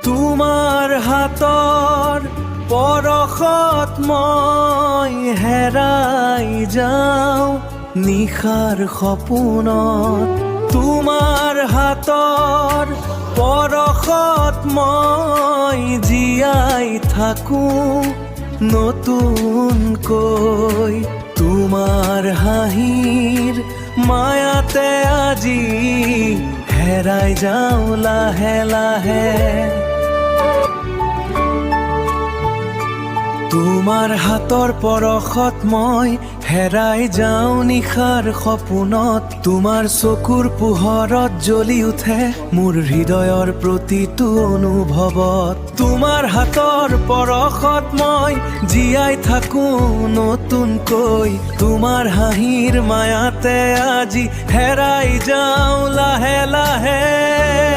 তোমাৰ হাতৰ পৰশত মই হেৰাই যাওঁ নিশাৰ সপোনত। তোমাৰ হাতৰ পৰশত মই জীয়াই থাকোঁ নতুনকৈ। তোমাৰ হাঁহিৰ মায়াতে আজি হেৰাই যাওঁ লাহে লাহে। তোমাৰ হাতৰ পৰশত মই হেৰাই যাওঁ নিশাৰ সপোনত। তোমাৰ চকুৰ পোহৰত জ্বলি উঠে মোৰ হৃদয়ৰ প্ৰতিটো অনুভৱত। তোমাৰ হাতৰ পৰশত মই জীয়াই থাকোঁ নতুনকৈ। তোমাৰ হাঁহিৰ মায়াতে আজি হেৰাই যাওঁ লাহে লাহে।